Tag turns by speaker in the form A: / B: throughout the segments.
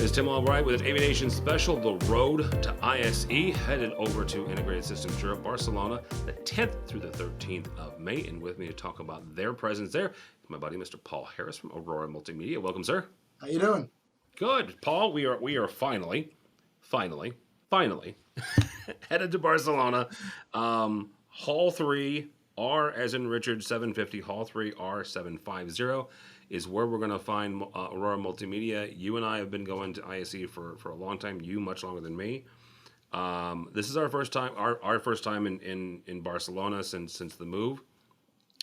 A: It's Tim Albright with an AVNation special, The Road to ISE, headed over to Integrated Systems Europe, Barcelona, the 10th through the 13th of May. And with me to talk about their presence there is my buddy, Mr. Paul Harris from Aurora Multimedia. Welcome, sir.
B: How you doing?
A: Good. Paul, we are finally headed to Barcelona. Hall 3, R as in Richard 750, Hall 3, R750 is where we're going to find Aurora Multimedia. You and I have been going to ISE for a long time, you much longer than me. This is our first time, our first time in Barcelona since the move.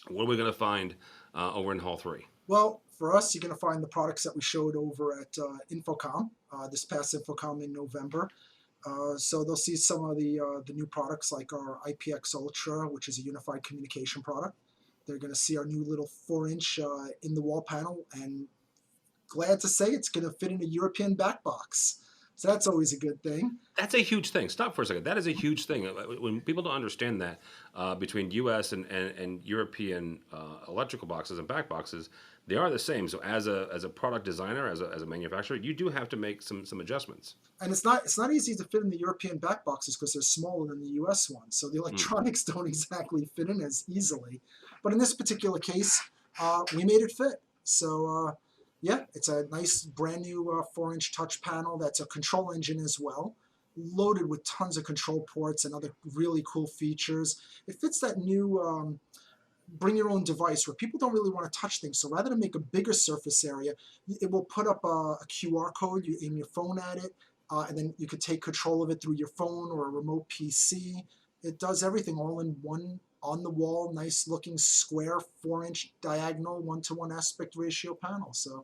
A: What are we going to find over in Hall 3?
B: Well, for us, you're going to find the products that we showed over at Infocom, this past Infocom in November. So they'll see some of the new products like our IPX Ultra, which is a unified communication product. They're going to see our new little 4-inch in-the-wall panel, and glad to say it's going to fit in a European back box. So that's always a good thing.
A: That's a huge thing. Stop for a second. That is a huge thing. When people don't understand that between U.S. and European electrical boxes and back boxes, they are the same. So as a product designer, as a manufacturer, you do have to make some adjustments.
B: And it's not easy to fit in the European back boxes because they're smaller than the U.S. ones. So the electronics don't exactly fit in as easily. But in this particular case, we made it fit. So yeah, it's a nice brand new 4-inch touch panel that's a control engine as well, loaded with tons of control ports and other really cool features. It fits that new bring your own device where people don't really want to touch things. So rather than make a bigger surface area, it will put up a QR code. You aim your phone at it, and then you could take control of it through your phone or a remote PC. It does everything all in one on-the-wall, nice-looking square 4-inch diagonal 1-to-1 aspect ratio panel. So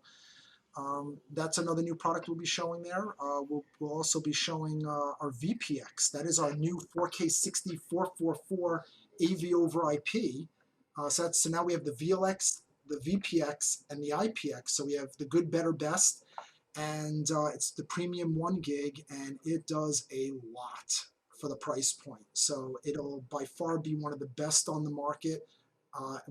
B: that's another new product we'll be showing there. We'll also be showing our VPX. That is our new 4K 60 444 AV over IP. So now we have the VLX, the VPX, and the IPX. So we have the good, better, best, and it's the premium 1 gig, and it does a lot for the price point. So it'll by far be one of the best on the market.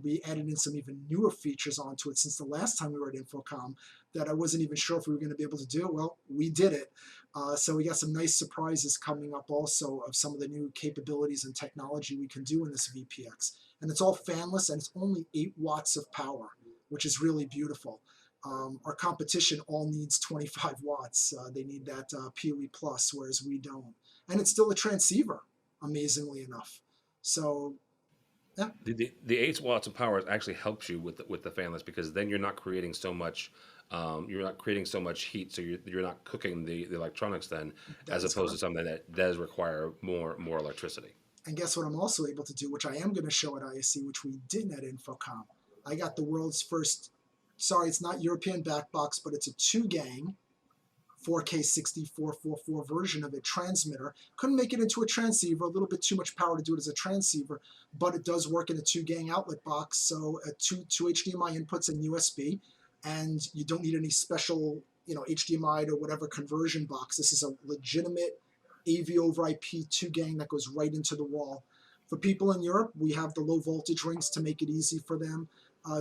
B: We added in some even newer features onto it since the last time we were at Infocom that I wasn't even sure if we were going to be able to do. Well, we did it. So we got some nice surprises coming up also of some of the new capabilities and technology we can do in this VPX. And it's all fanless, and it's only 8 watts of power, which is really beautiful. Our competition all needs 25 watts. They need that PoE plus, whereas we don't. And it's still a transceiver, amazingly enough. So, yeah.
A: The 8 watts of power actually helps you with the fanless, because then you're not creating so much heat, so you're not cooking the electronics then, as opposed to something that does require more electricity.
B: And guess what I'm also able to do, which I am going to show at ISE, which we didn't at Infocom. I got the world's first, sorry, it's not European back box, but it's a 2-gang 4K 60 444 version of a transmitter. Couldn't make it into a transceiver, a little bit too much power to do it as a transceiver, but it does work in a 2-gang outlet box, so two HDMI inputs and USB, and you don't need any special, HDMI to whatever conversion box. This is a legitimate AV over IP 2-gang that goes right into the wall. For people in Europe, we have the low voltage rings to make it easy for them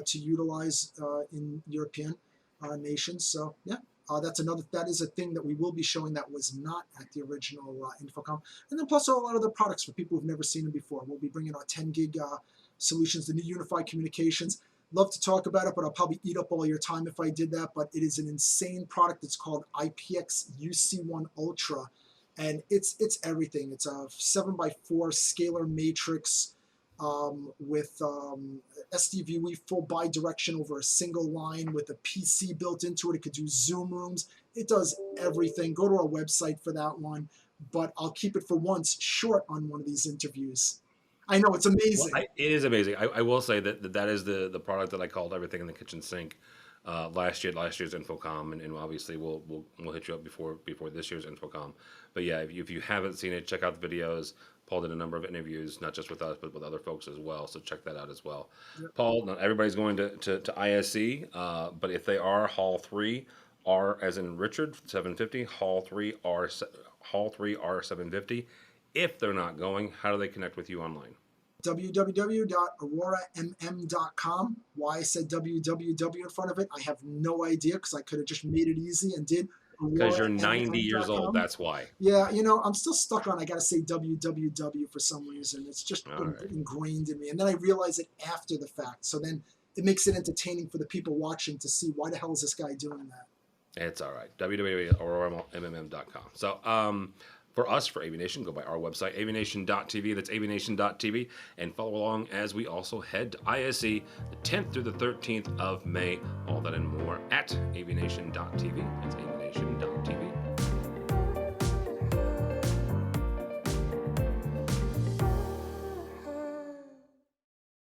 B: to utilize in European nations. So yeah, that is a thing that we will be showing that was not at the original Infocom. And then plus a lot of other products for people who've never seen them before. We'll be bringing our 10 gig solutions, the new unified communications. Love to talk about it, but I'll probably eat up all your time if I did that. But it is an insane product. It's called IPX UC1 Ultra. And it's everything. It's a 7x4 scalar matrix with SDVE full bi-direction over a single line with a PC built into it. It could do Zoom rooms. It does everything. Go to our website for that one. But I'll keep it for once short on one of these interviews. I know, it's amazing.
A: Well, it is amazing. I will say that is the product that I called everything in the kitchen sink. Last year's Infocom, and obviously we'll hit you up before this year's Infocom. But yeah, if you haven't seen it, check out the videos. Paul did a number of interviews, not just with us, but with other folks as well. So check that out as well. Yep. Paul, not everybody's going to ISE, but if they are, Hall 3, R as in Richard 750, Hall 3 R 750. If they're not going, how do they connect with you online?
B: www.auroramm.com. Why I said www in front of it, I have no idea, because I could have just made it easy and did
A: Because you're 90 years old.
B: AuroraMMM.com.
A: That's why.
B: Yeah, you know, I'm still stuck on, I gotta say www for some reason. It's just
A: All right.
B: ingrained in me. And then I realize it after the fact. So then it makes it entertaining for the people watching to see why the hell is this guy doing that.
A: It's all right. www.AuroraMMM.com. So, for us, for AVNation, go by our website, avnation.tv. That's avnation.tv. And follow along as we also head to ISE the 10th through the 13th of May. All that and more at avnation.tv. That's avnation.tv.